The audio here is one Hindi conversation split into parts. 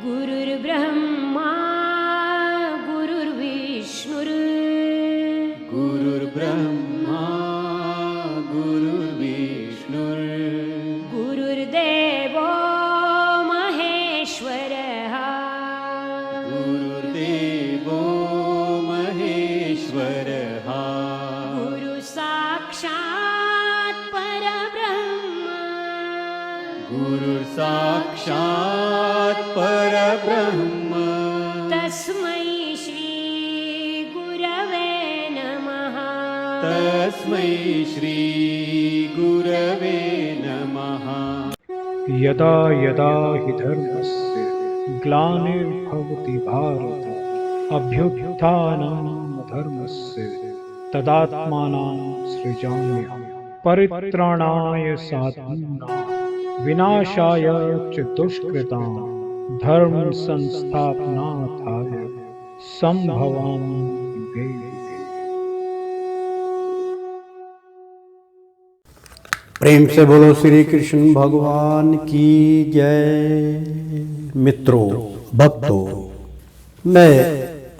गुरुर्ब्रह्मा गुरुर्विष्णुर् गुरुर्ब्रह्मा गुरुर्विष्णुर् गुरुर्देवो महेश्वरः गुरुर्देवो महेश्वरः गुरुसाक्षात् परब्रह्म गुरुर्साक्षात् परब्रह्म तस्मै श्री गुरवे नमः तस्मै श्री गुरवे नमः। यदा यदा हि धर्मस्य ग्लानिर्भवति भारत अभ्युत्थानं धर्मस्य तदात्मानं सृजाम्यहं परित्राणाय साधूनां विनाशाय च दुष्कृतां धर्म संस्थापनार्थाय संभवामि युगे युगे। प्रेम से बोलो श्री कृष्ण भगवान की जय। मित्रों, भक्तों, मैं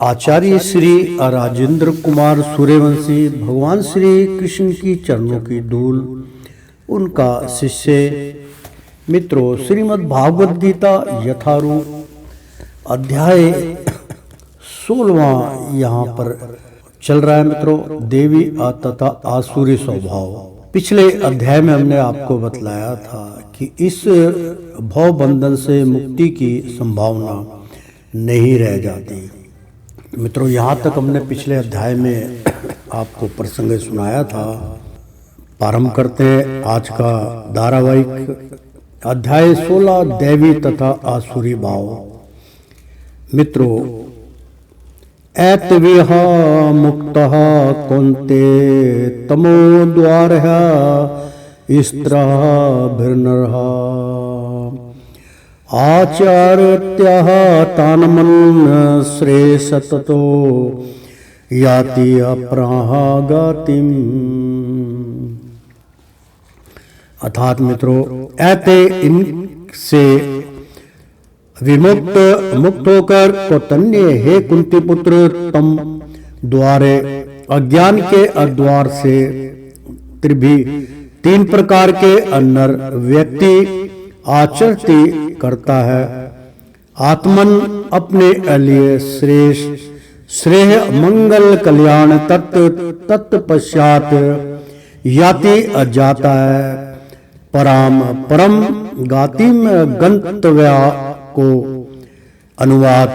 आचार्य श्री राजेंद्र कुमार सूर्यवंशी भगवान श्री कृष्ण की चरणों की धूल उनका शिष्य। मित्रों, श्रीमद् भागवत गीता यथारूप अध्याय 16वां यहाँ पर चल रहा है। मित्रों, देवी तथा आसुरी स्वभाव। पिछले अध्याय में हमने आपको बतलाया था कि इस भव बंधन से मुक्ति की संभावना नहीं रह जाती। मित्रों, यहाँ तक हमने पिछले अध्याय में आपको प्रसंग सुनाया था। प्रारंभ करते हैं आज का धारावाहिक अध्याय 16 दैवी तथा आसुरी भाव। मित्रों, ऐतविह मुक्तः कौन्ते तमो द्वारः स्त्रभिर्नरः आचार्यः तान्मन् श्रेष्ठतो याति अप्रागतिम्। अर्थात मित्रों, ऐते इनसे विमुक्त मुक्त होकर कौतन्य, हे कुंती पुत्र, तम द्वारे अज्ञान के अद्वार से त्रिभी 3 प्रकार के नर व्यक्ति आचरती करता है। आत्मन अपने लिए श्रेष्ठ श्रेय मंगल कल्याण तत्पश्चात याति जाता है परम गातिम गंतव्या को। अनुवाद,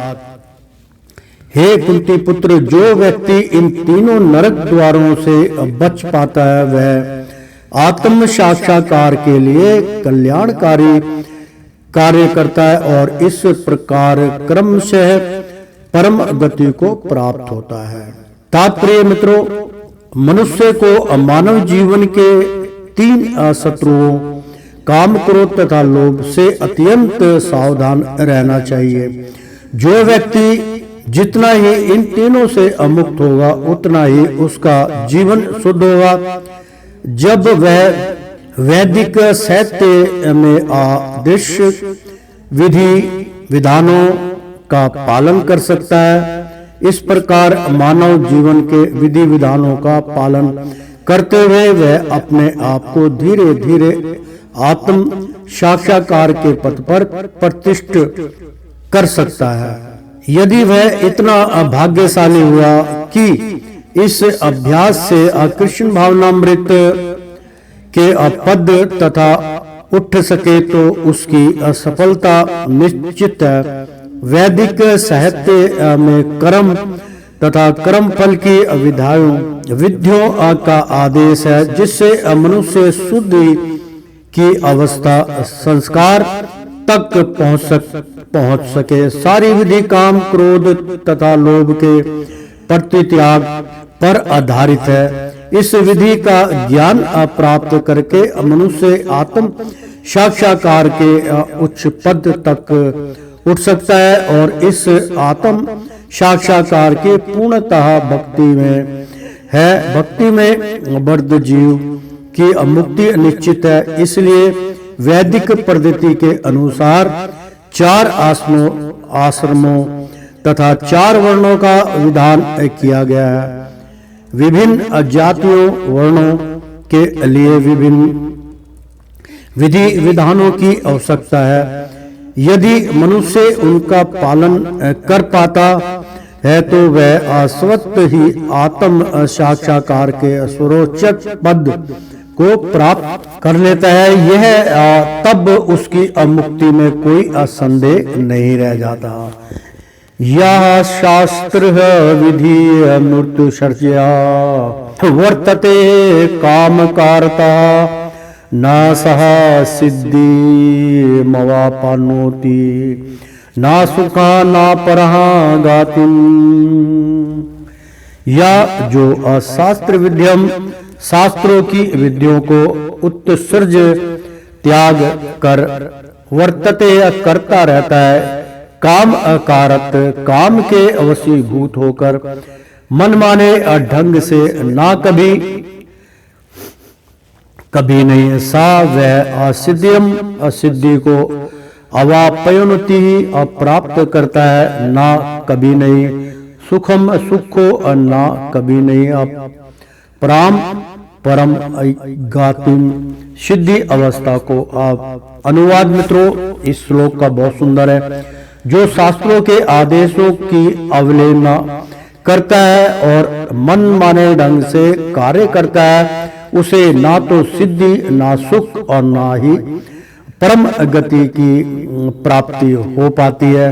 हे कुंती पुत्र, जो व्यक्ति इन तीनों नरक द्वारों से बच पाता है वह आत्म साक्षात्कार के लिए कल्याणकारी कार्य करता है और इस प्रकार क्रमशः परम गति को प्राप्त होता है। तात्पर्य मित्रों, मनुष्य को मानव जीवन के 3 शत्रुओं काम, क्रोध तथा लोभ से अत्यंत सावधान रहना चाहिए। जो व्यक्ति जितना ही इन तीनों से अमुक्त होगा उतना ही उसका जीवन शुद्ध होगा। जब वह वैदिक साहित्य में आदर्श विधि विधानों का पालन कर सकता है, इस प्रकार मानव जीवन के विधि विधानों का पालन करते हुए वह अपने आप को धीरे धीरे आत्म साक्षात्कार के पथ पर प्रतिष्ठित कर सकता है। यदि वह इतना भाग्यशाली हुआ कि इस अभ्यास से कृष्ण भावनामृत के पद तथा उठ सके तो उसकी सफलता निश्चित है। वैदिक साहित्य में कर्म तथा कर्म फल की विधियों का आदेश है, जिससे मनुष्य शुद्धि की अवस्था संस्कार तक पहुंच सके। सारी विधि काम, क्रोध तथा लोभ के परित्याग पर आधारित है। इस विधि का ज्ञान प्राप्त करके मनुष्य आत्म साक्षात्कार के उच्च पद तक उठ सकता है और इस आत्म साक्षात्कार के पूर्णतः भक्ति में बद्ध जीव की मुक्ति निश्चित है। इसलिए वैदिक पद्धति के अनुसार 4 आश्रमों तथा 4 वर्णों का विधान किया गया है। विभिन्न जातियों वर्णों के लिए विभिन्न विधि विधानों की आवश्यकता है। यदि मनुष्य उनका पालन कर पाता है तो वह स्वतः ही आत्म साक्षात्कार के स्वरोच्च पद को प्राप्त कर लेता है। यह तब उसकी मुक्ति में कोई संदेह नहीं रह जाता। यह शास्त्र विधि मृत्यु सर्जया वर्तते काम कारता न सह सिद्धि मवापनोति न सुखा न परहा गातिम। या जो अशास्त्र विद्यम शास्त्रों की विधियों को उत्सर्ज त्याग कर वर्तते करता रहता है, काम अकारत काम के वशीभूत होकर मनमाने ढंग से ना कभी नहीं सा वह असिद्धि को अवापयोन्नति प्राप्त करता है, ना कभी नहीं सुखम सुखो ना कभी नहीं परम गातिम सिद्धि अवस्था को। आप अनुवाद मित्रों, इस श्लोक का बहुत सुंदर है। जो शास्त्रों के आदेशों की अवहेलना करता है और मन माने ढंग से कार्य करता है, उसे ना तो सिद्धि ना सुख और ना ही परम गति की प्राप्ति हो पाती है।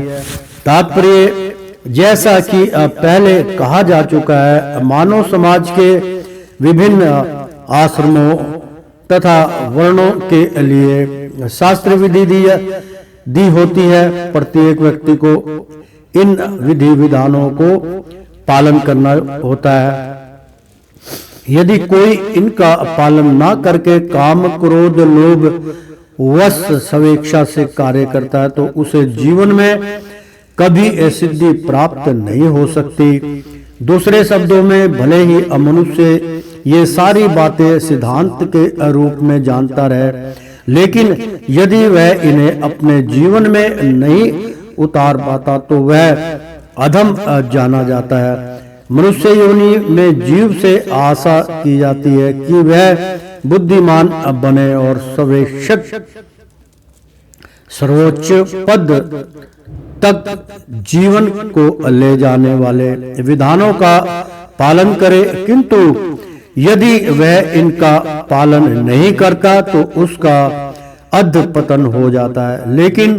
तात्पर्य जैसा कि पहले कहा जा चुका है, मानव समाज के विभिन्न आश्रमों तथा वर्णों के लिए शास्त्र विधि दी होती है। प्रत्येक व्यक्ति को इन विधि विधानों को पालन करना होता है। यदि कोई इनका पालन ना करके काम क्रोध लोभ वश स्वेच्छा से कार्य करता है तो उसे जीवन में कभी सिद्धि प्राप्त नहीं हो सकती। दूसरे शब्दों में, भले ही मनुष्य ये सारी बातें सिद्धांत के रूप में जानता रहे, लेकिन यदि वह इन्हें अपने जीवन में नहीं उतार पाता तो वह अधम जाना जाता है। मनुष्य योनि में जीव से आशा की जाती है कि वह बुद्धिमान बने और सर्वोच्च पद तक जीवन को ले जाने वाले विधानों का पालन करे, किंतु यदि वह इनका पालन नहीं करता तो उसका अधपतन हो जाता है। लेकिन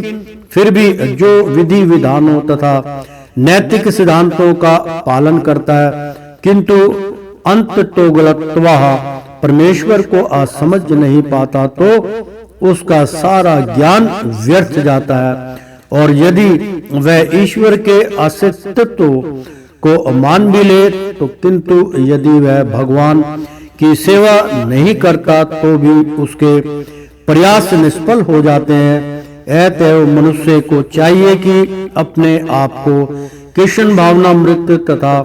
फिर भी जो विधि विधानों तथा नैतिक सिद्धांतों का पालन करता है किंतु अंत तो गलतवाह परमेश्वर को असमझ नहीं पाता तो उसका सारा ज्ञान व्यर्थ जाता है। और यदि वह ईश्वर के अस्तित्व को मान भी ले तो किंतु यदि वह भगवान की सेवा नहीं करता तो भी उसके प्रयास निष्फल हो जाते हैं। अतएव मनुष्य को चाहिए कि अपने आप को कृष्ण भावनामृत तथा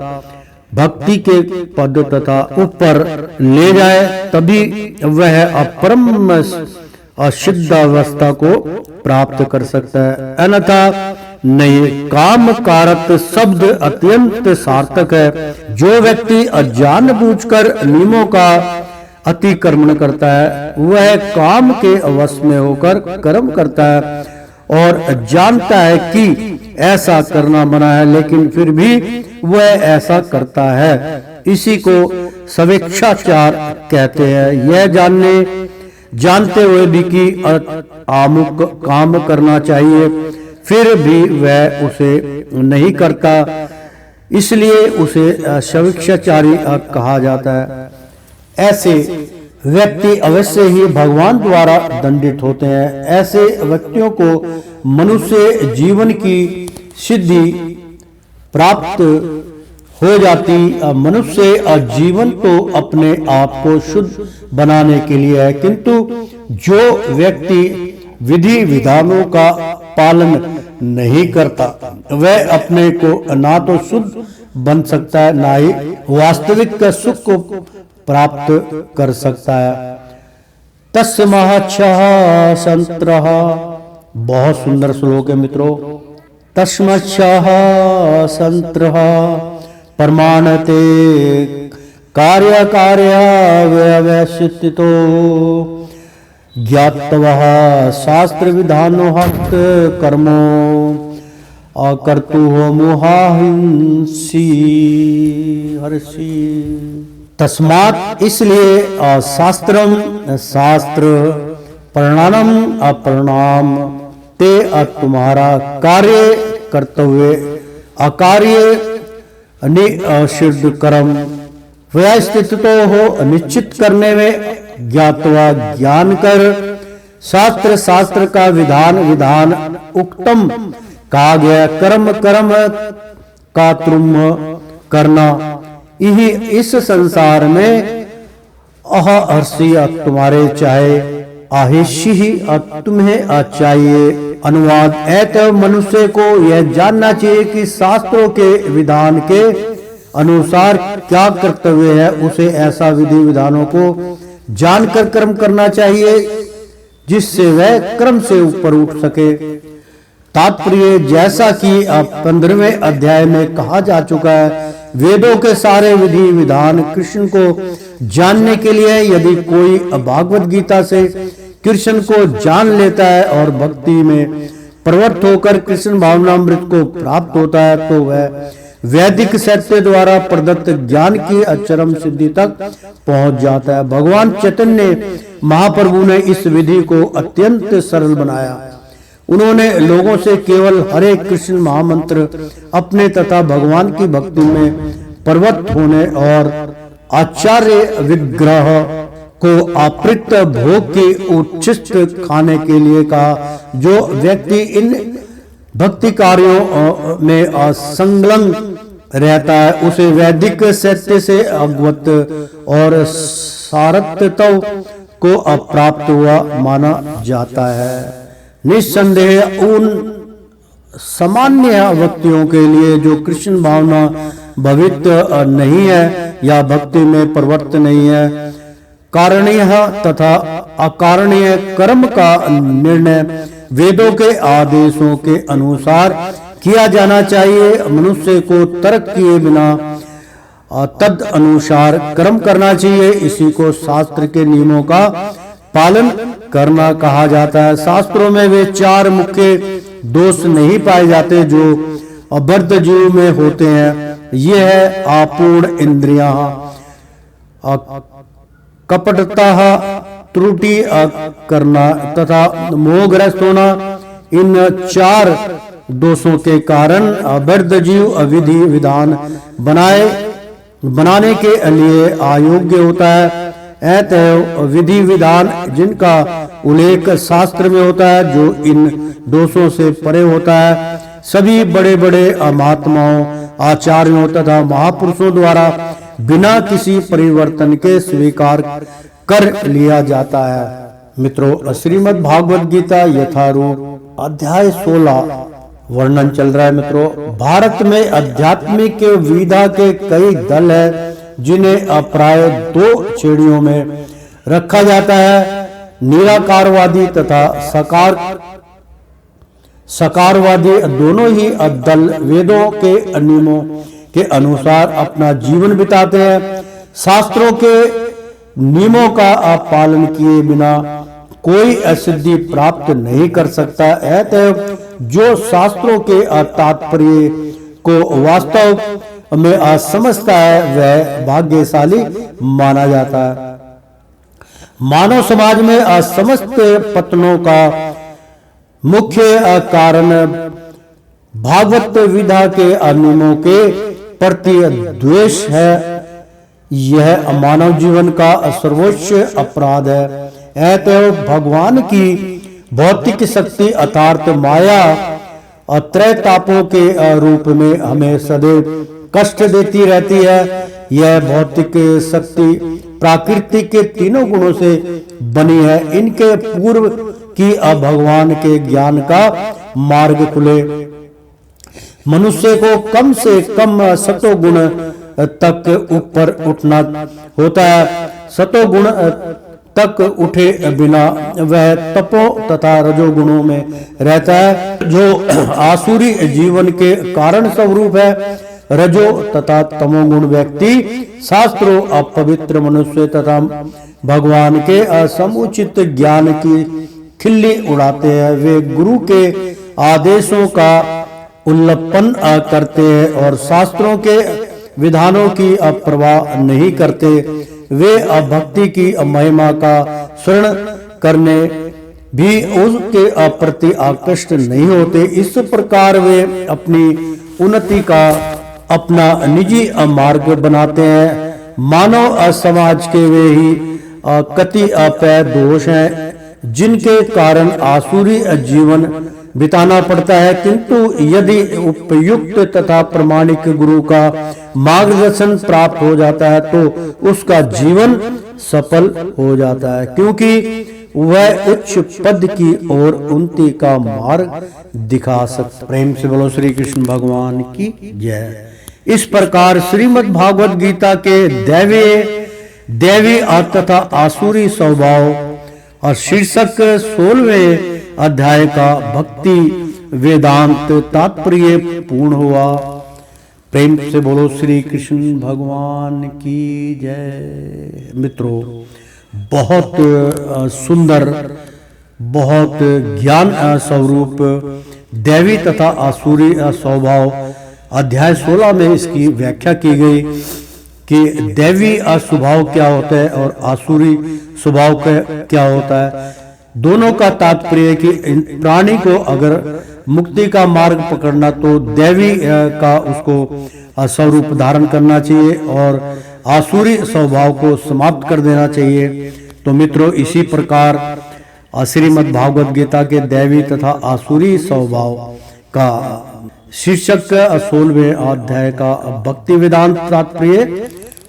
भक्ति के पद तथा ऊपर ले जाए, तभी वह अपरम असिद्ध अवस्था को प्राप्त कर सकता है। अन्यथा नहीं। काम कारक शब्द अत्यंत सार्थक है। जो व्यक्ति जानबूझकर नियमों का अतिक्रमण करता है वह काम के वश में होकर कर्म करता है और जानता है कि ऐसा करना मना है, लेकिन फिर भी वह ऐसा करता है। इसी को स्वेच्छाचार कहते हैं। यह जानते हुए भी कि आमुक काम करना चाहिए, फिर भी वह उसे नहीं करता, इसलिए उसे स्वेच्छाचारी कहा जाता है। ऐसे व्यक्ति अवश्य ही भगवान द्वारा दंडित होते हैं। ऐसे व्यक्तियों को मनुष्य जीवन की सिद्धि प्राप्त हो जाती। मनुष्य जीवन तो अपने आप को शुद्ध बनाने के लिए है, किंतु जो व्यक्ति विधि विधानों का पालन नहीं करता वह अपने को ना तो शुद्ध बन सकता है, ना ही वास्तविक सुख को प्राप्त कर सकता है। तस्माच्छः संत्रः बहुत सुंदर श्लोक है मित्रों। तस्मच्छः संत्रः प्रमाणते कार्य व्यवस्थितो ज्ञात्वः शास्त्र विधानो हस्त कर्मो अकर्तुः मोहाहिंसी हर्षि। तस्मात् इसलिए शास्त्रम शास्त्र प्रणानम अप्रणाम ते तुम्हारा कार्य कर्तव्य अकार्य निषिद्ध कर्म व्यवस्थित तो हो निश्चित करने में ज्ञातवा ज्ञान कर शास्त्र शास्त्र का विधान विधान उक्तम कहा गया कर्म कर्म का तुम करना। यही इस संसार में अहर्षि तुम्हारे चाहे आहिषि ही तुम्हें चाहिए। अनुवाद ऐतव मनुष्य को यह जानना चाहिए कि शास्त्रों के विधान के अनुसार क्या कर्तव्य है, उसे ऐसा विधि विधानों को जानकर कर्म करना चाहिए जिससे वह कर्म से ऊपर उठ सके। तात्पर्य जैसा कि 15वें अध्याय में कहा जा चुका है, वेदों के सारे विधि विधान कृष्ण को जानने के लिए यदि कोई भागवत गीता से कृष्ण को जान लेता है और भक्ति में प्रवृत्त होकर कृष्ण भावनामृत को प्राप्त होता है तो वह वैदिक सत्य द्वारा प्रदत्त ज्ञान की अचरम सिद्धि तक पहुंच जाता है। भगवान चैतन्य महाप्रभु ने इस विधि को अत्यंत सरल बनाया। उन्होंने लोगों से केवल हरे कृष्ण महामंत्र अपने तथा भगवान की भक्ति में प्रवृत्त होने और आचार्य विग्रह को अपृत भोग की उच्छिष्ट खाने के लिए कहा। जो व्यक्ति इन भक्ति कार्यों में असंलग्न रहता है उसे वैदिक सत्य से अवगत और सारत्व को अप्राप्त हुआ माना जाता है। निस्संदेह उन सामान्य व्यक्तियों के लिए जो कृष्ण भावना भवित नहीं है या भक्ति में प्रवृत्त नहीं है, कारणीय तथा अकारणीय कर्म का निर्णय वेदों के आदेशों के अनुसार किया जाना चाहिए। मनुष्य को तर्क किए बिना तद अनुसार कर्म करना चाहिए। इसी को शास्त्र के नियमों का पालन करना कहा जाता है। शास्त्रों में वे 4 मुख्य दोष नहीं पाए जाते जो अबद्ध जीव में होते हैं। ये है अपूर्ण इंद्रियां, कपटता, त्रुटि करना तथा मोहग्रस्त होना। इन 4 दोषों के कारण अबद्ध जीव अविधि विधान बनाने के लिए अयोग्य होता है। अतः विधि विधान जिनका उल्लेख शास्त्र में होता है जो इन दोषों से परे होता है, सभी बड़े बड़े महात्माओं, आचार्यों तथा महापुरुषों द्वारा बिना किसी परिवर्तन के स्वीकार कर लिया जाता है। मित्रों, श्रीमद् भागवत गीता यथारूप अध्याय 16 वर्णन चल रहा है। मित्रों, भारत में आध्यात्मिक विधा के कई दल है जिन्हें प्राय 2 श्रेणियों में रखा जाता है। निराकारवादी तथा सकारवादी दोनों ही दल वेदों के नियमों के अनुसार अपना जीवन बिताते हैं। शास्त्रों के नियमों का पालन किए बिना कोई सिद्धि प्राप्त नहीं कर सकता। अतः जो शास्त्रों के तात्पर्य को वास्तव में समझता है वह भाग्यशाली माना जाता है। मानव समाज में समस्त पतनों का मुख्य कारण भागवत विधा के नियमों के प्रति द्वेष है। यह मानव जीवन का सर्वोच्च अपराध है। अतः भगवान की भौतिक शक्ति अर्थात माया त्रय तापों के रूप में हमें सदैव कष्ट देती रहती है। यह भौतिक शक्ति प्रकृति के 3 गुणों से बनी है। इनके पूर्व की भगवान के ज्ञान का मार्ग खुले मनुष्य को कम से कम सतोगुण तक ऊपर उठना होता है। सतोगुण तक उठे बिना वह तपो तथा रजोगुणों में रहता है, जो आसुरी जीवन के कारण स्वरूप है। रजो तथा तमोगुण व्यक्ति शास्त्रों, अपवित्र मनुष्य तथा भगवान के असमुचित ज्ञान की खिल्ली उड़ाते हैं। वे गुरु के आदेशों का उल्लंघन करते हैं और शास्त्रों के विधानों की परवाह नहीं करते। वे भक्ति की महिमा का स्मरण करने भी उसके प्रति आकृष्ट नहीं होते। इस प्रकार वे अपनी उन्नति का अपना निजी मार्ग बनाते हैं। मानव समाज के वे ही कतिपय दोष हैं जिनके कारण आसुरी जीवन बिताना पड़ता है, किंतु यदि उपयुक्त तथा प्रमाणिक गुरु का मार्गदर्शन प्राप्त हो जाता है तो उसका जीवन सफल हो जाता है, क्योंकि वह उच्च पद की ओर उन्नति का मार्ग दिखा सकता। प्रेम से बोलो श्री कृष्ण भगवान की जय। इस प्रकार श्रीमद् भागवत गीता के दैवी तथा आसुरी स्वभाव और शीर्षक 16वें अध्याय का भक्ति वेदांत तात्पर्य पूर्ण हुआ। प्रेम से बोलो श्री कृष्ण भगवान की जय। मित्रों, बहुत सुंदर, बहुत ज्ञान स्वरूप दैवी तथा आसुरी स्वभाव अध्याय 16 में इसकी व्याख्या की गई कि दैवी स्वभाव क्या होता है और आसुरी स्वभाव क्या होता है। दोनों का तात्पर्य है कि प्राणी को अगर मुक्ति का मार्ग पकड़ना तो दैवी का उसको स्वरूप धारण करना चाहिए और आसुरी स्वभाव को समाप्त कर देना चाहिए। तो मित्रों, इसी प्रकार श्रीमद् भागवत गीता के दैवी तथा आसुरी स्वभाव का शीर्षक 16वें अध्याय का भक्ति वेदांत तात्पर्य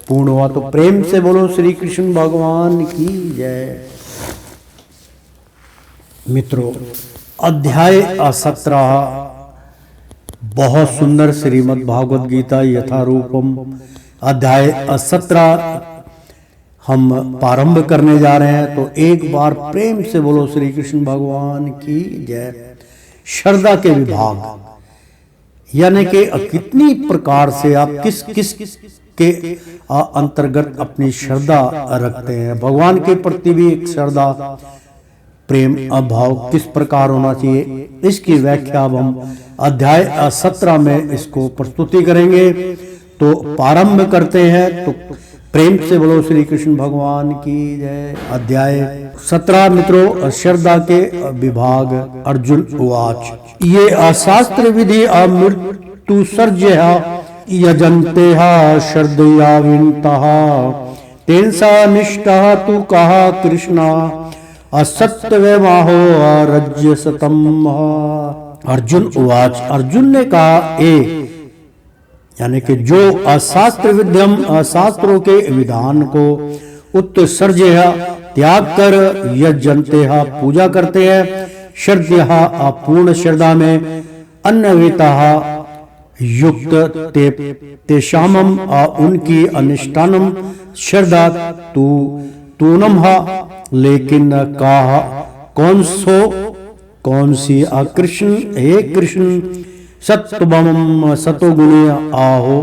पूर्ण हुआ। तो प्रेम से बोलो श्री कृष्ण भगवान की जय। मित्रों, अध्याय 17 बहुत सुंदर श्रीमद् भागवत गीता यथारूपम अध्याय 17 हम प्रारंभ करने जा रहे हैं। तो एक बार प्रेम से बोलो श्री कृष्ण भगवान की जय। श्रद्धा के विभाग, यानी कि कितनी प्रकार से आप किस किस के अंतर्गत अपनी श्रद्धा रखते हैं। भगवान के प्रति भी एक श्रद्धा प्रेम अभाव किस प्रकार होना चाहिए, इसकी व्याख्या अब हम अध्याय 17 में इसको प्रस्तुति करेंगे। तो प्रारंभ करते हैं। तो प्रेम से बोलो श्री कृष्ण भगवान की जय। अध्याय 17 मित्रों, श्रद्धा के विभाग। अर्जुन उवाच, ये अशास्त्र विधि अमृत्यु सर्जया यजन्ते श्रद्धया विनतः तेनसा निष्ठा तु कहा कृष्णा असत्य माहो रज्य सतम। अर्जुन उवाच, अर्जुन ने कहा, यानी कि जो अशास्त्र विद्यम अशास्त्रों के विधान को उत्सर्जया त्याग कर यजन्ते पूजा करते हैं, श्रद्धया अपूर्ण श्रद्धा में अन्नवेता युक्त तेषामम उनकी अनिष्ठानम श्रद्धा तूनम लेकिन कहा कौन सी कृष्ण, हे कृष्ण सत्वम सतोगुणी आहो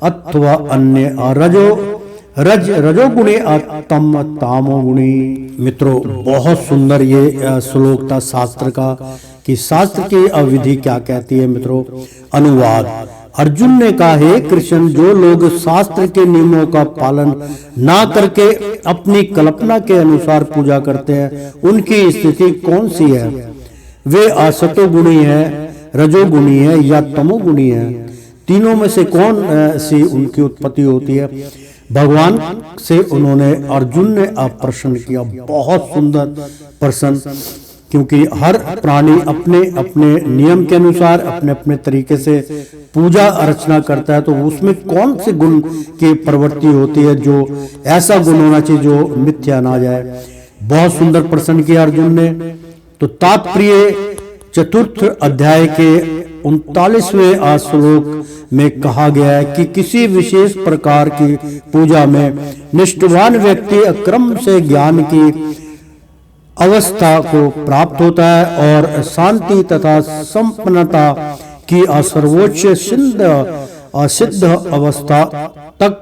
अथवा अन्य रजोगुणी तम तामोगुणी। मित्रों, बहुत सुंदर ये श्लोक था शास्त्र का कि शास्त्र की अविधि क्या कहती है। मित्रों, अनुवाद। अर्जुन ने कहा, हे कृष्ण, जो लोग शास्त्र के नियमों का पालन ना करके अपनी कल्पना के अनुसार पूजा करते हैं, उनकी स्थिति कौन सी है? वे असतोगुणी है, रजोगुणी है या तमोगुणी है? तीनों में से कौन सी उनकी उत्पत्ति होती है? भगवान से उन्होंने अर्जुन ने प्रश्न किया। बहुत सुंदर प्रश्न, क्योंकि हर प्राणी अपने अपने नियम के अनुसार अपने अपने तरीके से पूजा अर्चना करता है। तो उसमें कौन से गुण की प्रवृत्ति होती है जो ऐसा गुण होना चाहिए जो मिथ्या ना जाए? बहुत सुंदर प्रश्न किया अर्जुन ने। तो तात्पर्य चतुर्थ अध्याय के 39वें श्लोक में कहा गया है कि किसी विशेष प्रकार की पूजा में निष्ठावान व्यक्ति क्रम से ज्ञान की अवस्था को प्राप्त होता है और शांति तथा संपन्नता की सर्वोच्च सिद्ध अवस्था तक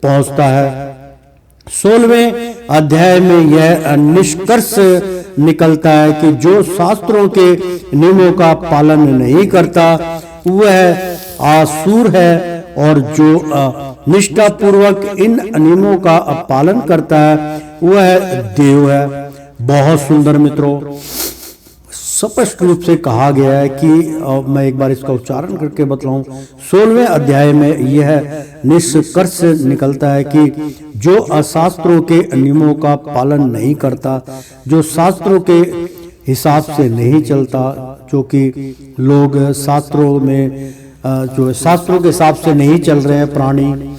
पहुंचता है। 16वें अध्याय में यह निष्कर्ष निकलता है कि जो शास्त्रों के नियमों का पालन नहीं करता वह आसुर है और जो निष्ठापूर्वक इन नियमों का पालन करता है वह देव है। बहुत सुंदर मित्रों, स्पष्ट रूप से कहा गया है कि मैं एक बार इसका उच्चारण करके बतलाऊं। 16वें अध्याय में यह निष्कर्ष निकलता है कि जो शास्त्रों के नियमों का पालन नहीं करता, जो शास्त्रों के हिसाब से नहीं चलता, जो कि लोग शास्त्रों में जो शास्त्रों के हिसाब से नहीं चल रहे हैं प्राणी,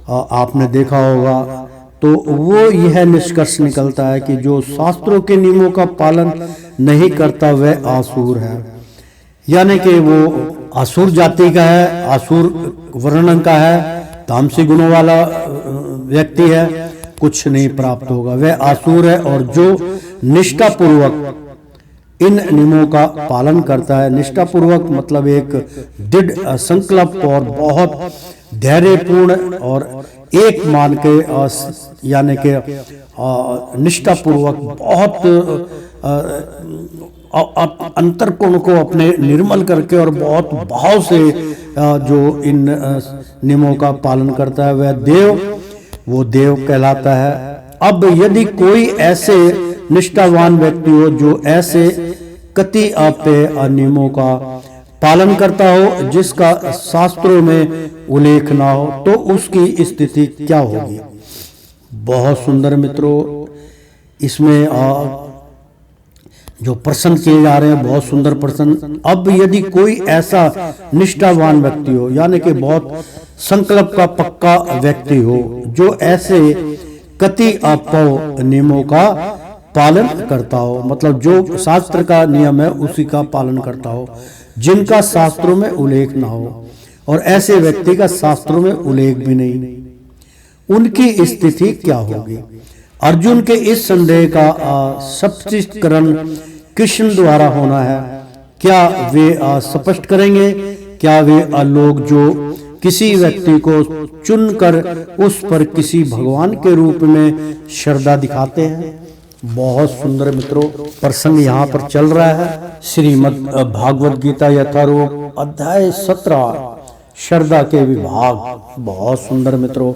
आपने देखा होगा, तो वो यह निष्कर्ष निकलता है कि जो शास्त्रों के नियमों का पालन नहीं करता वह आसुर है, यानी कि वो आसुर जाति का है, आसुर वर्ण का है, तामसी गुणों वाला व्यक्ति है, कुछ नहीं प्राप्त होगा, वह आसुर है। और जो निष्ठापूर्वक इन नियमों का पालन करता है, निष्ठापूर्वक मतलब एक दृढ़ संकल्प और बहुत धैर्यपूर्ण और एक मान के यानी कि निष्ठापूर्वक बहुत अंतर्कोण को अपने निर्मल करके और बहुत भाव से जो इन नियमों का पालन करता है वो देव कहलाता है। अब यदि कोई ऐसे निष्ठावान व्यक्ति हो जो ऐसे कति आपे नियमों का पालन करता हो जिसका शास्त्रों में उल्लेख ना हो, तो उसकी स्थिति क्या होगी। बहुत सुंदर मित्रों, इसमें जो प्रश्न किए जा रहे हैं बहुत सुंदर प्रश्न। अब यदि कोई ऐसा निष्ठावान व्यक्ति हो, यानी कि बहुत संकल्प का पक्का व्यक्ति हो, जो ऐसे कति आपो नियमों का पालन करता हो, मतलब जो शास्त्र का नियम है उसी का पालन करता हो, जिनका शास्त्रों में उल्लेख ना हो, और ऐसे व्यक्ति का शास्त्रों में उल्लेख भी नहीं, उनकी स्थिति क्या होगी। अर्जुन के इस संदेह का स्पष्टीकरण कृष्ण द्वारा होना है। क्या वे स्पष्ट करेंगे? क्या वे लोग जो किसी व्यक्ति को चुनकर उस पर किसी भगवान के रूप में श्रद्धा दिखाते हैं। बहुत सुंदर मित्रों, प्रसंग यहाँ पर चल रहा है। श्रीमद् भागवत गीता यथारूप अध्याय 17 श्रद्धा के विभाग। बहुत सुंदर मित्रों,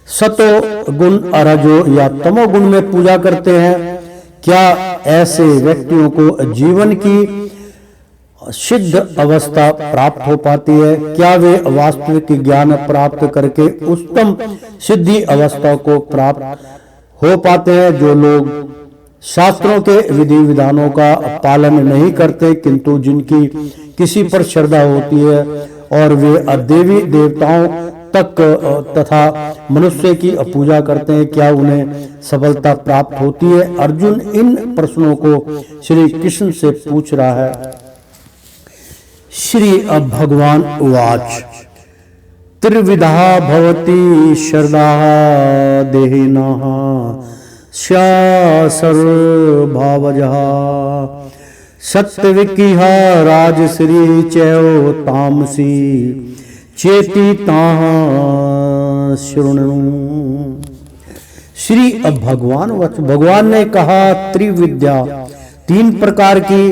सतो गुण रजो या तमो गुण में पूजा करते हैं। क्या ऐसे व्यक्तियों को जीवन की सिद्ध अवस्था प्राप्त हो पाती है? क्या वे वास्तविक ज्ञान प्राप्त करके उत्तम सिद्धि अवस्था को प्राप्त हो पाते हैं? जो लोग शास्त्रों के विधि विधानों का पालन नहीं करते, किंतु जिनकी किसी पर श्रद्धा होती है और वे देवी देवताओं तक तथा मनुष्य की पूजा करते हैं, क्या उन्हें सफलता प्राप्त होती है? अर्जुन इन प्रश्नों को श्री कृष्ण से पूछ रहा है। श्री भगवान उवाच त्रिविधा भवति श्रद्धा देहिनः सर्वभावजः सत्त्विकीह राजश्री चैव तामसी चेति ताः शृणु। श्री भगवान ने कहा त्रिविद्या तीन प्रकार की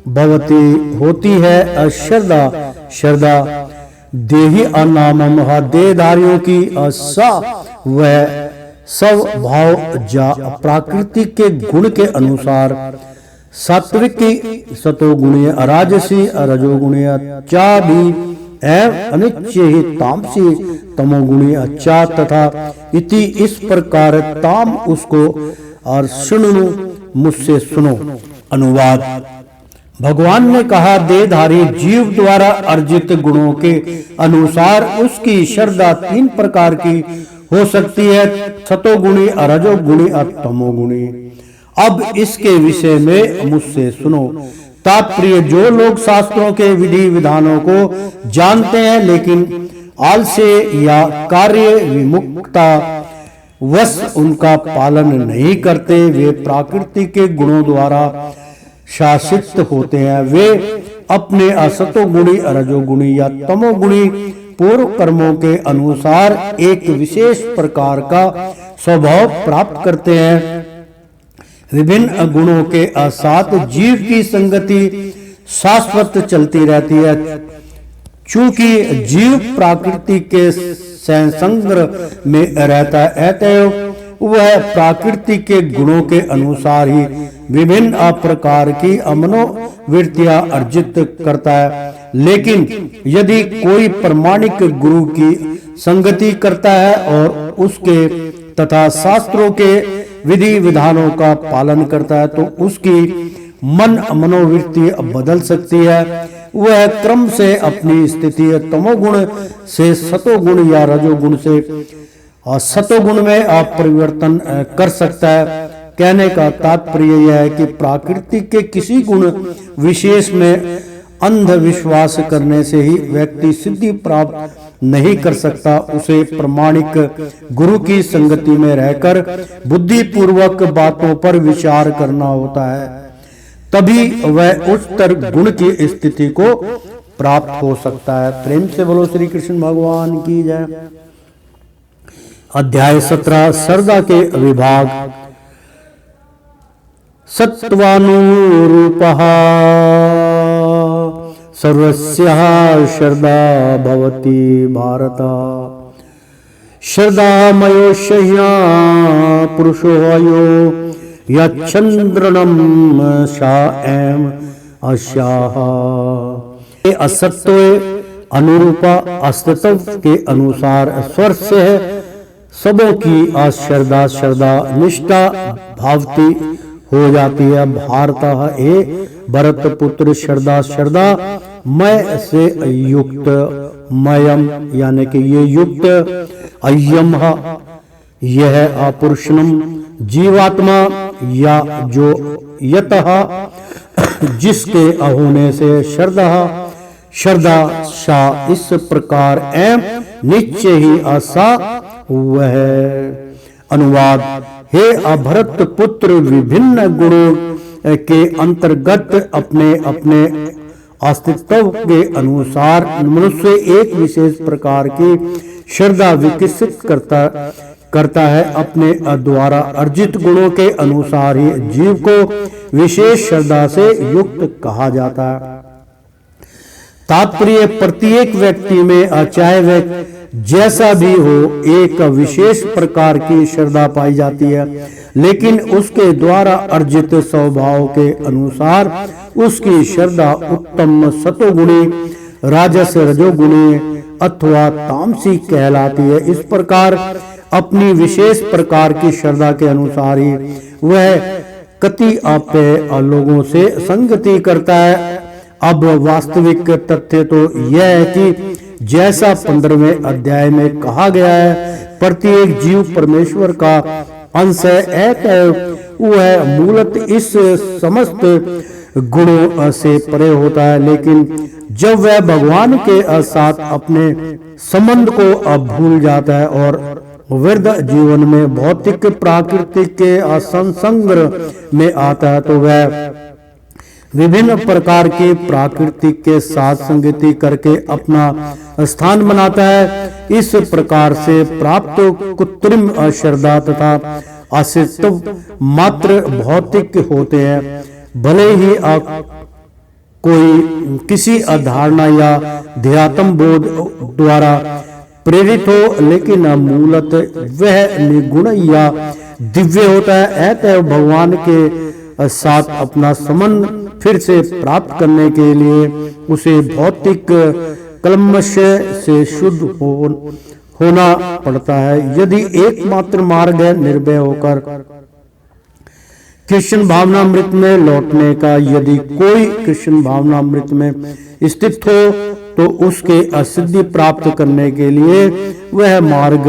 भवती होती है। श्रद्धा देही अनामम देहधारियों की वह सब भाव जा प्राकृतिक के गुण के अनुसार सात्विक की सतोगुणीय राजसी रजोगुणीय चा भी अनिच्य ही तामसी तमोगुणीय चा तथा इति इस प्रकार ताम उसको और सुनो मुझसे सुनो। अनुवाद। भगवान ने कहा देहधारी जीव द्वारा अर्जित गुणों के अनुसार उसकी श्रद्धा तीन प्रकार की हो सकती है, सतोगुणी रजोगुणी और तमोगुणी। अब इसके विषय में मुझसे सुनो। तात्पर्य, जो लोग शास्त्रों के विधि विधानों को जानते हैं लेकिन आलस्य या कार्य विमुखता वश उनका पालन नहीं करते, वे प्रकृति के गुणों द्वारा शासित होते हैं। वे अपने असतोगुणी, रजोगुणी या तमोगुणी पूर्व कर्मों के अनुसार एक विशेष प्रकार का स्वभाव प्राप्त करते हैं। विभिन्न गुणों के साथ जीव की संगति शाश्वत चलती रहती है। चूंकि जीव प्रकृति के संसर्ग में रहता है, अतएव वह प्रकृति के गुणों के अनुसार ही विभिन्न प्रकार की मनोवृत्तियां अर्जित करता है। लेकिन यदि कोई प्रामाणिक गुरु की संगति करता है और उसके तथा शास्त्रों के विधि विधानों का पालन करता है, तो उसकी मनोवृत्ति बदल सकती है। वह क्रम से अपनी स्थिति तमोगुण से सतोगुण या रजोगुण से सतोगुण में परिवर्तन कर सकता है। कहने का तात्पर्य यह है कि प्रकृति के किसी गुण विशेष में अंधविश्वास करने से ही व्यक्ति सिद्धि प्राप्त नहीं कर सकता। उसे प्रामाणिक गुरु की संगति में रहकर बुद्धि पूर्वक बातों पर विचार करना होता है, तभी वह उच्चतर गुण की स्थिति को प्राप्त हो सकता है। प्रेम से बोलो श्री कृष्ण भगवान की जय। अध्याय 17 श्रद्धा के विभाग। सत्वानुरूपः सर्वस्यः श्रद्धा भवति भारत। श्रद्धामयोशय्या पुरुषो यो यच्छन्द्रणं सा एम अस्याः। असत्व अनुरूपा अस्तित्व के अनुसार स्वर से सबों की अश्रद्धा श्रद्धा निष्ठा भावती हो जाती है। भारत हे भरत पुत्र, श्रद्धा श्रद्धा मय से युक्त, मयम यानी कि ये युक्त, अयम यह अपुरुषनम जीवात्मा या जो यतः जिसके होने से श्रद्धा श्रद्धा सा इस प्रकार एम निश्चय ही आसा वह। अनुवाद, हे अभरत पुत्र, विभिन्न गुणों के अंतर्गत अपने अपने अस्तित्व के अनुसार मनुष्य एक विशेष प्रकार की श्रद्धा विकसित करता है। अपने द्वारा अर्जित गुणों के अनुसार ही जीव को विशेष श्रद्धा से युक्त कहा जाता है। तात्पर्य, प्रत्येक व्यक्ति में चाहे वह जैसा भी हो एक विशेष प्रकार की श्रद्धा पाई जाती है, लेकिन उसके द्वारा अर्जित स्वभाव के अनुसार उसकी श्रद्धा उत्तम सतोगुणी, राजस रजोगुणी अथवा तामसिक कहलाती है। इस प्रकार अपनी विशेष प्रकार की श्रद्धा के अनुसार ही वह कति आपे लोगों से संगति करता है। अब वास्तविक तथ्य तो यह है कि जैसा 15वें अध्याय में कहा गया है, प्रत्येक जीव परमेश्वर का अंश है, अतः वह मूलतः इस समस्त गुणों से परे होता है। लेकिन जब वह भगवान के साथ अपने संबंध को भूल जाता है और वृद्ध जीवन में भौतिक प्राकृतिक के संसर्ग में आता है, तो वह विभिन्न प्रकार के प्राकृतिक के साथ संगति करके अपना स्थान बनाता है। इस प्रकार से प्राप्त कृत्रिम श्रद्धा तथा अस्तित्व मात्र भौतिक होते हैं, भले ही कोई किसी अधारणा या ध्यात्म बोध द्वारा प्रेरित हो, लेकिन मूलतः वह निर्गुण या दिव्य होता है। अतः भगवान के साथ अपना संबंध फिर से प्राप्त करने के लिए उसे भौतिक कलमश से शुद्ध होना पड़ता है। यदि एकमात्र मार्ग है निर्भय होकर कृष्ण भावनामृत में लौटने का, यदि कोई कृष्ण भावनामृत में स्थित हो तो उसके सिद्धि प्राप्त करने के लिए वह मार्ग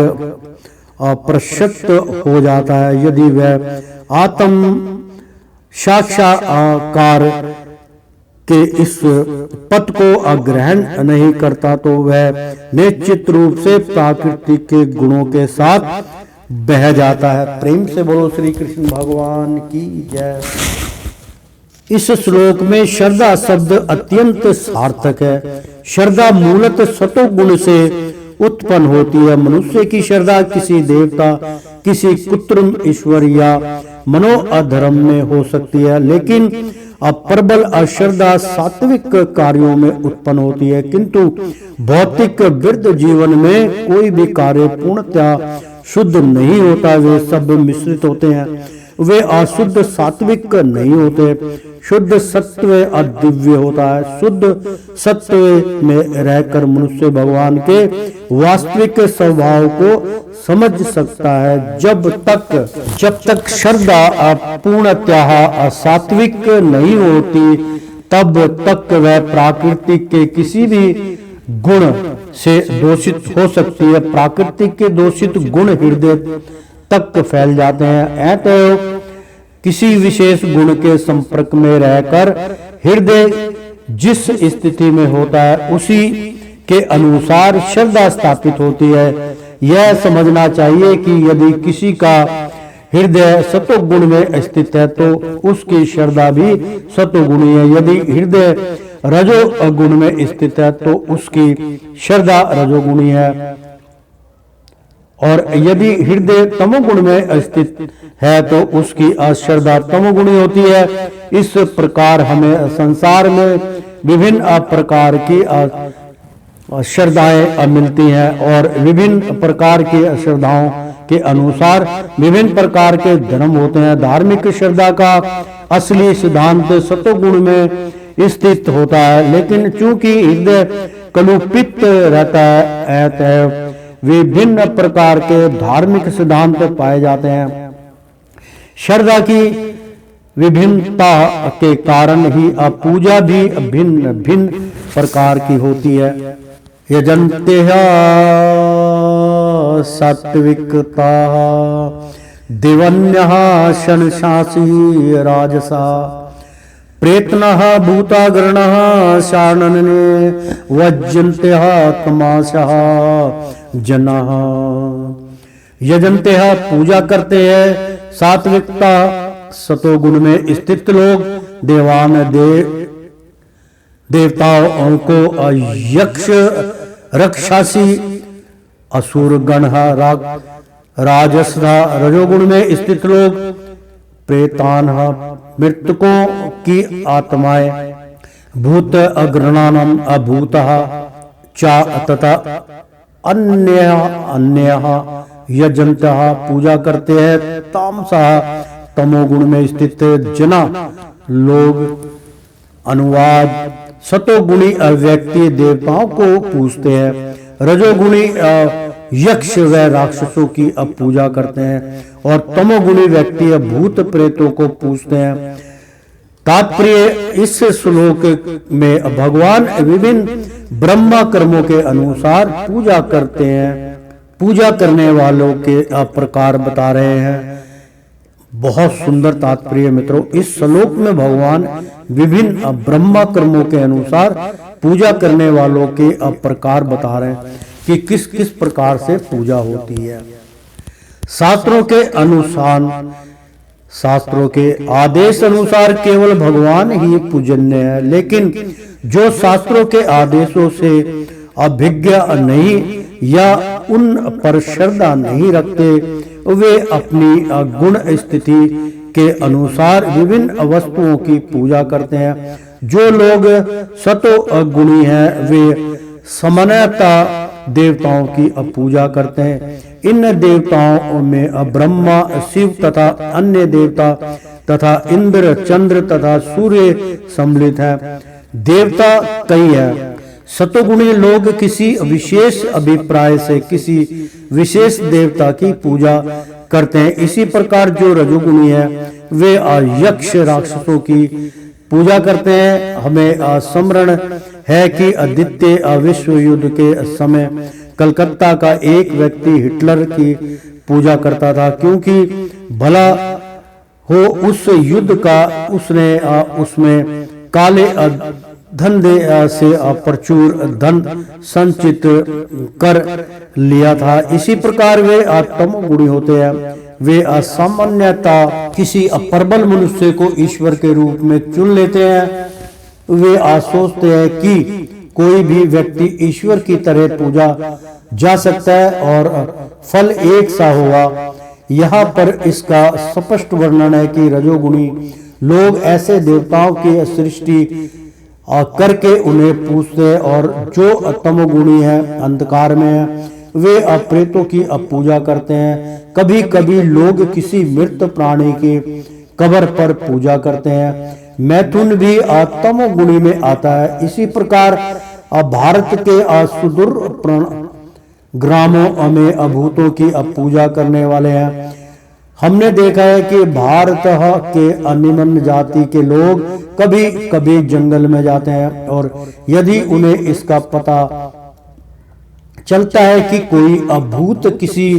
प्रशस्त हो जाता है। यदि वह आत्म साक्षात्कार के इस पथ को ग्रहण नहीं करता तो वह निश्चित रूप से प्रकृति के गुणों के साथ बह जाता है। प्रेम से बोलो श्री कृष्ण भगवान की जय। इस श्लोक में श्रद्धा शब्द अत्यंत सार्थक है। श्रद्धा मूलतः सतो गुण से उत्पन्न होती है। मनुष्य की श्रद्धा किसी देवता, किसी कृत्रिम ईश्वर या मनो अधर्म में हो सकती है, लेकिन प्रबल अश्रद्धा सात्विक कार्यों में उत्पन्न होती है। किंतु भौतिक वृद्ध जीवन में कोई भी कार्य पूर्णतः शुद्ध नहीं होता, वे सब मिश्रित होते हैं, वे अशुद्ध सात्विक नहीं होते। शुद्ध सत्व अदिव्य होता है। शुद्ध सत्व में रहकर मनुष्य भगवान के वास्तविक स्वभाव को समझ सकता है। जब तक श्रद्धा पूर्णतः सात्विक नहीं होती, तब तक वह प्रकृति के किसी भी गुण से दूषित हो सकती है। प्राकृतिक के दूषित गुण हृदय तक फैल जाते हैं। अतः किसी विशेष गुण के संपर्क में रहकर हृदय जिस स्थिति में होता है, उसी के अनुसार श्रद्धा स्थापित होती है। यह समझना चाहिए कि यदि किसी का हृदय सतोगुण में स्थित है तो उसकी श्रद्धा भी सतोगुणी है। यदि हृदय रजोगुण में स्थित है तो उसकी श्रद्धा रजोगुणी है, और यदि हृदय तमोगुण में स्थित है तो उसकी श्रद्धा तमोगुणी होती है। इस प्रकार हमें संसार में विभिन्न प्रकार की श्रद्धाएं मिलती हैं, और विभिन्न प्रकार की श्रद्धाओं के अनुसार विभिन्न प्रकार के धर्म होते हैं। धार्मिक श्रद्धा का असली सिद्धांत सतोगुण में स्थित होता है, लेकिन चूंकि हृदय कलुषित रहता है, विभिन्न प्रकार के धार्मिक सिद्धांत पाए जाते हैं। श्रद्धा की विभिन्नता के कारण ही पूजा भी भिन्न भिन्न प्रकार की होती है। यजन्ते सात्विकता दिवन्यः शनशासी राजसा प्रेतनः भूताग्रणः शानने वज्यन्त्यः तमाशः जनः। यजन्ते पूजा करते हैं सात्विकता सतोगुण में स्थित लोग देवान देवताओं को यक्ष रक्षासी असुर गण राजस रजोगुण में स्थित लोग प्रेतान मृतकों की आत्माएं भूत अग्रणानम अभूत चा तथा अन्य यजंत पूजा करते हैं तामसा तमोगुण में स्थित जना लोग। अनुवाद सतोगुणी व्यक्ति देवताओं को पूजते हैं, रजोगुणी यक्ष व राक्षसों की पूजा करते हैं, और तमोगुणी व्यक्ति भूत प्रेतों को पूजते हैं। तात्पर्य इस श्लोक में भगवान विभिन्न ब्रह्मा कर्मों के अनुसार पूजा करते हैं, पूजा करने वालों के प्रकार बता रहे हैं। बहुत सुंदर तात्पर्य मित्रों। इस श्लोक में भगवान विभिन्न ब्रह्मा कर्मों के अनुसार पूजा करने वालों के प्रकार बता रहे हैं कि किस किस प्रकार से पूजा होती है। शास्त्रों के अनुसार, शास्त्रों के आदेश अनुसार केवल भगवान ही पूजनीय है, लेकिन जो शास्त्रों के आदेशों से अभिज्ञ नहीं या उन पर श्रद्धा नहीं रखते, वे अपनी गुण स्थिति के अनुसार विभिन्न वस्तुओं की पूजा करते हैं। जो लोग सतो गुणी हैं वे सामान्यतः देवताओं की पूजा करते हैं। इन देवताओं में ब्रह्मा, शिव तथा अन्य देवता तथा इंद्र, चंद्र तथा सूर्य सम्मिलित है। देवता कई है। सतोगुणी लोग किसी विशेष अभिप्राय से किसी विशेष देवता की पूजा करते हैं। इसी प्रकार जो रजोगुणी है वे यक्ष राक्षसों की पूजा करते हैं। हमें स्मरण है कि द्वितीय विश्व युद्ध के समय कलकत्ता का एक व्यक्ति हिटलर की पूजा करता था, क्योंकि भला हो उस युद्ध का उसने उसमें काले धंधे से प्रचुर धन संचित कर लिया था। इसी प्रकार वे तमोगुणी होते हैं। वे असामान्यता किसी प्रबल मनुष्य को ईश्वर के रूप में चुन लेते हैं। वे सोचते हैं कि कोई भी व्यक्ति ईश्वर की तरह पूजा जा सकता है और फल एक सा होगा। यहाँ पर इसका स्पष्ट वर्णन है कि रजोगुणी लोग ऐसे देवताओं की सृष्टि करके उन्हें पूजते हैं और जो तमोगुणी है, अंधकार में है, वे प्रेतों की पूजा करते हैं। कभी कभी लोग किसी मृत प्राणी की कब्र पर पूजा करते हैं। मैथुन भी तमोगुणी में आता है। इसी प्रकार भारत के सुदूर ग्रामों में भूतों की पूजा करने वाले हैं। हमने देखा है कि भारत के निम्न जाति के लोग कभी कभी जंगल में जाते हैं और यदि उन्हें इसका पता चलता है कि कोई भूत किसी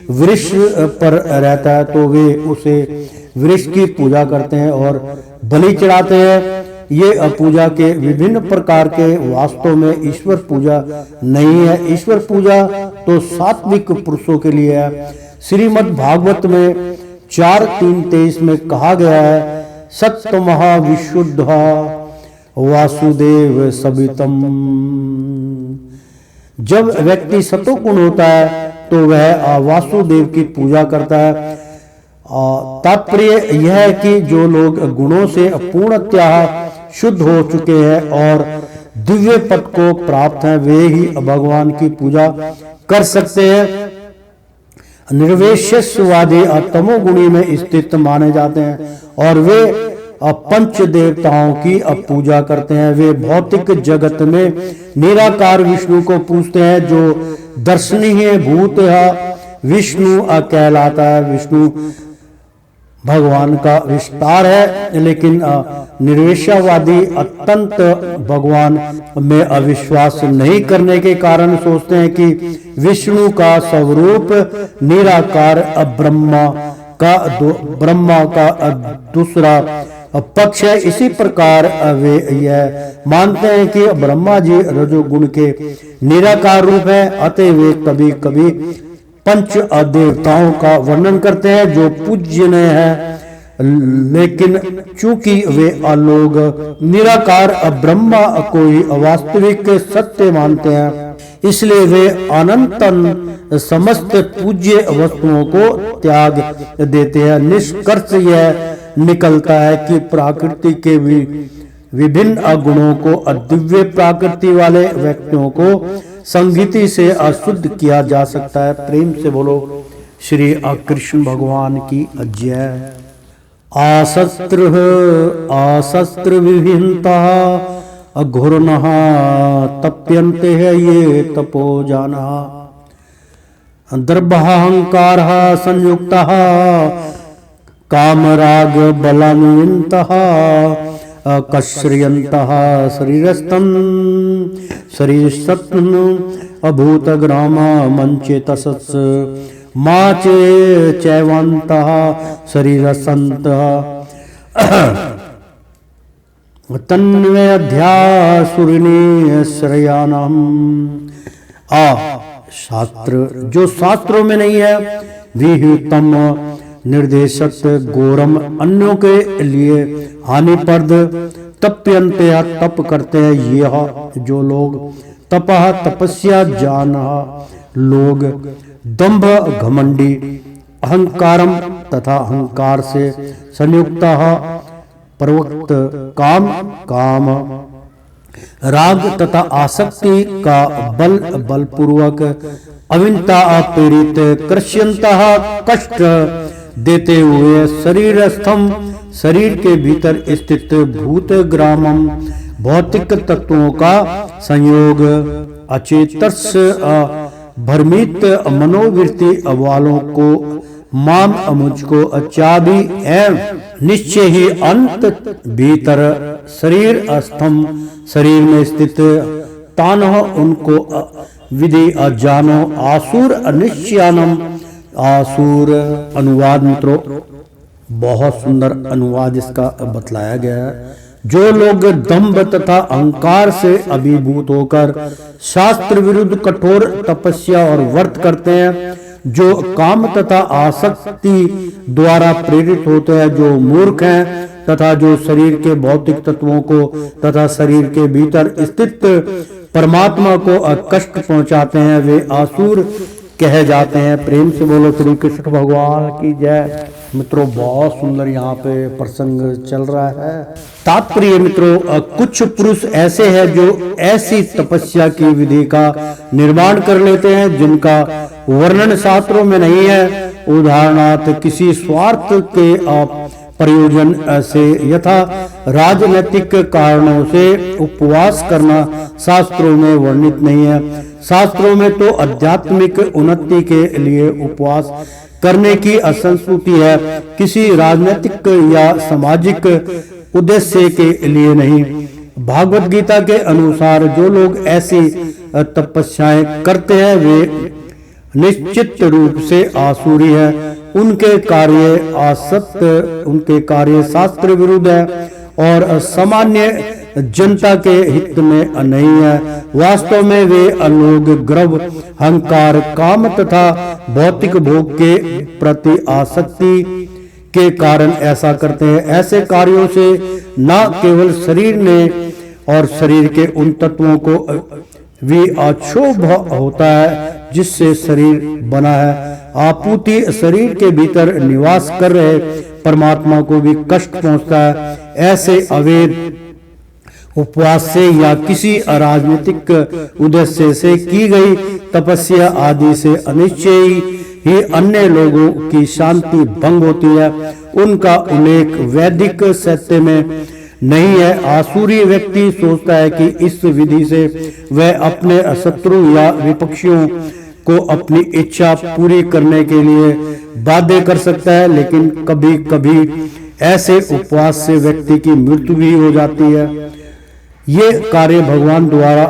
वृक्ष पर रहता है तो वे उसे वृक्ष की पूजा करते हैं और बलि चढ़ाते हैं। ये पूजा के विभिन्न प्रकार के वास्तव में ईश्वर पूजा नहीं है। ईश्वर पूजा तो सात्विक पुरुषों के लिए है। श्रीमद् भागवत में 4:3-23 में कहा गया है, सत्य महाविशुद्ध वासुदेव सवितम। जब व्यक्ति सतोगुण होता है तो वह वासुदेव की पूजा करता है। तात्पर्य यह है कि जो लोग गुणों से पूर्णतः शुद्ध हो चुके हैं और दिव्य पद को प्राप्त हैं, वे ही भगवान की पूजा कर सकते हैं। निर्विशेषवादी तमोगुणी में स्थित माने जाते हैं और वे पंच देवताओं की पूजा करते हैं। वे भौतिक जगत में निराकार विष्णु को पूजते हैं जो दर्शनीय भूत विष्णु कहलाता है। विष्णु भगवान का विस्तार है, लेकिन निर्विशेषवादी अत्यंत भगवान में अविश्वास नहीं करने के कारण सोचते हैं कि विष्णु का स्वरूप निराकार ब्रह्मा का दूसरा पक्ष है। इसी प्रकार वे यह मानते हैं कि ब्रह्मा जी रजोगुण के निराकार रूप है, अतः वे कभी कभी पंच देवताओं का वर्णन करते हैं जो पूज्यनीय है, लेकिन चूंकि वे लोग निराकार ब्रह्मा को ही वास्तविक सत्य मानते हैं, इसलिए वे अनंतन समस्त पूज्य वस्तुओं को त्याग देते हैं। निष्कर्ष यह निकलता है कि प्रकृति के विभिन्न गुणों को दिव्य प्रकृति वाले व्यक्तियों को संगीति से अशुद्ध किया जा सकता है। प्रेम से बोलो श्री कृष्ण भगवान की जय। आशस्त्र विभिन्नता घोरनः तप्यन्ते है ये तपो जाना। दर्भाहंकारः संयुक्तः कामराग बलान्वितः कश्रियन्तः शरीरस्तन् अभूतग्राम मंचेतसस् माचे चैवन्तः शरीरसन्तः तन्वयध्यासुरिणी श्रयानम्। शास्त्र जो शास्त्रों में नहीं है, विहितम निर्देशक घोरम अन्यों के लिए हानिप्रद तप्यन्ते तप करते हैं। यह जो लोग तपः तपस्या जान लोग दंभ घमंडी अहंकारम तथा अहंकार से संयुक्त प्रवक्त काम राग तथा आसक्ति का बलपूर्वक अविनता प्रेरित कृष्यंतः कष्ट देते हुए शरीरस्थम शरीर के भीतर स्थित भूत ग्रामम भौतिक तत्वों का संयोग अचेतस भ्रमित मनोवृत्ति वालों को माम मुझको चाबी एवं निश्चय ही अंत भीतर शरीर स्थम शरीर में स्थित तानह उनको विधि अजानो आसुर अनिश्चयानम। आसुर अनुवाद मित्रों बहुत सुंदर अनुवाद इसका बतलाया गया है। जो लोग दंभ तथा अहंकार से अभिभूत होकर शास्त्र विरुद्ध कठोर तपस्या और व्रत करते हैं, जो काम तथा आसक्ति द्वारा प्रेरित होते हैं, जो मूर्ख हैं तथा जो शरीर के भौतिक तत्वों को तथा शरीर के भीतर स्थित परमात्मा को कष्ट पहुंचाते हैं, वे आसुर कहे जाते हैं। प्रेम से बोलो श्री कृष्ण भगवान की जय। मित्रों, बहुत सुंदर यहाँ पे प्रसंग चल रहा है। तात्पर्य मित्रों, कुछ पुरुष ऐसे हैं जो ऐसी तपस्या की विधि का निर्माण कर लेते हैं जिनका वर्णन शास्त्रों में नहीं है। उदाहरणार्थ, किसी स्वार्थ के प्रयोजन से यथा राजनीतिक कारणों से उपवास करना शास्त्रों में वर्णित नहीं है। शास्त्रों में तो आध्यात्मिक उन्नति के लिए उपवास करने की असंस्कृति है, किसी राजनीतिक या सामाजिक उद्देश्य के लिए नहीं। भागवत गीता के अनुसार जो लोग ऐसी तपस्याएं करते हैं वे निश्चित रूप से आसुरी है। उनके कार्य शास्त्र विरुद्ध है और सामान्य जनता के हित में नहीं है। वास्तव में वे लोग गर्व, अहंकार, काम तथा भौतिक भोग के प्रति आसक्ति के कारण ऐसा करते हैं। ऐसे कार्यों से न केवल शरीर ने और शरीर के उन तत्वों को भी अक्षोभ होता है जिससे शरीर बना है, आपूति शरीर के भीतर निवास कर रहे परमात्मा को भी कष्ट पहुंचता है। ऐसे अवैध उपवास से या किसी राजनीतिक उद्देश्य से की गई तपस्या आदि से अनिश्चय ही अन्य लोगों की शांति भंग होती है। उनका उल्लेख वैदिक साहित्य में नहीं है। आसुरी व्यक्ति सोचता है कि इस विधि से वह अपने शत्रु या विपक्षियों को अपनी इच्छा पूरी करने के लिए बाध्य कर सकता है, लेकिन कभी कभी ऐसे उपवास से व्यक्ति की मृत्यु भी हो जाती है। ये कार्य भगवान द्वारा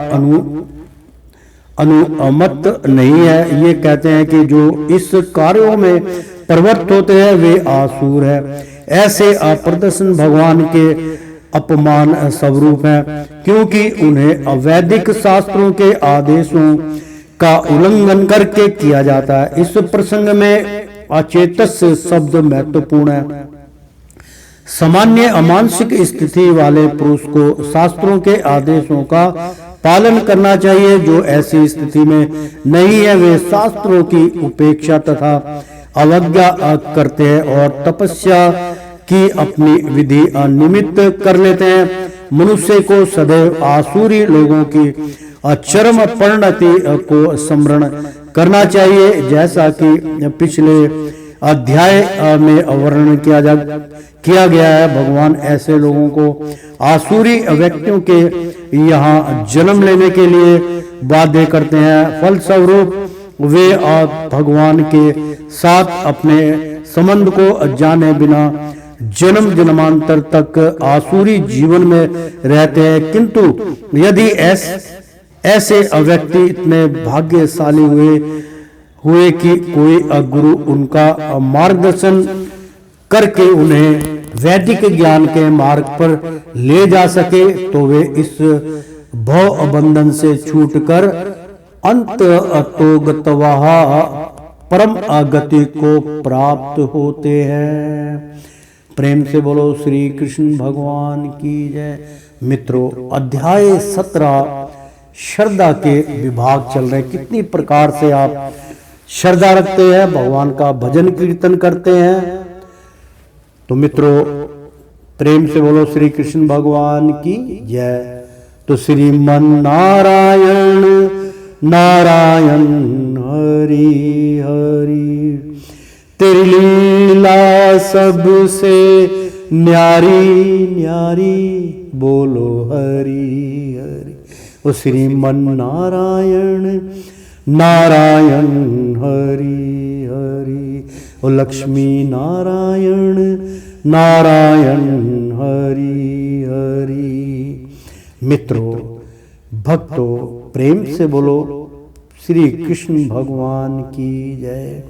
अनुमत नहीं है। ये कहते हैं कि जो इस कार्यों में प्रवृत्त होते हैं वे आसुर है। ऐसे अप्रदर्शन भगवान के अपमान स्वरूप है, क्योंकि उन्हें अवैदिक शास्त्रों के आदेशों का उल्लंघन करके किया जाता है। इस प्रसंग में अचेतस शब्द महत्वपूर्ण है। सामान्य अमानसिक स्थिति वाले पुरुष को शास्त्रों के आदेशों का पालन करना चाहिए। जो ऐसी स्थिति में नहीं है वे शास्त्रों की उपेक्षा तथा अवज्ञा करते हैं और तपस्या की अपनी विधि निमित्त कर लेते हैं। मनुष्य को सदैव आसुरी लोगों की चरम परिणति को स्मरण करना चाहिए, जैसा कि पिछले अध्याय में वर्णन किया गया है। भगवान ऐसे लोगों को आसुरी व्यक्तियों के यहाँ जन्म लेने के लिए बाध्य करते हैं। फलस्वरूप वे भगवान के साथ अपने संबंध को जाने बिना जन्म जन्मांतर तक आसुरी जीवन में रहते हैं। किंतु यदि ऐसे व्यक्ति इतने भाग्यशाली हुए कि कोई गुरु उनका मार्गदर्शन करके उन्हें वैदिक ज्ञान के मार्ग पर ले जा सके, तो वे इस भव बंधन से छूटकर अंत अतोगतवाह परम गति को प्राप्त होते हैं। प्रेम से बोलो श्री कृष्ण भगवान की जय। मित्रों, अध्याय 17 श्रद्धा के विभाग चल रहे। कितनी प्रकार से आप श्रद्धा रखते हैं, भगवान का भजन कीर्तन करते हैं। तो मित्रों, प्रेम से बोलो श्री कृष्ण भगवान की जय। तो श्रीमन नारायण नारायण हरि हरि, तेरी लीला सबसे न्यारी न्यारी, बोलो हरि हरि। ओ श्रीमन नारायण नारायण हरि हरि, ओ लक्ष्मी नारायण नारायण हरि हरि। मित्रों, भक्तों, प्रेम से बोलो श्री कृष्ण भगवान की जय।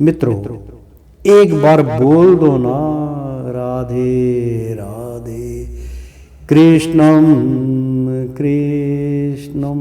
मित्रों, एक बार बोल दो ना राधे राधे। कृष्णं कृष्णं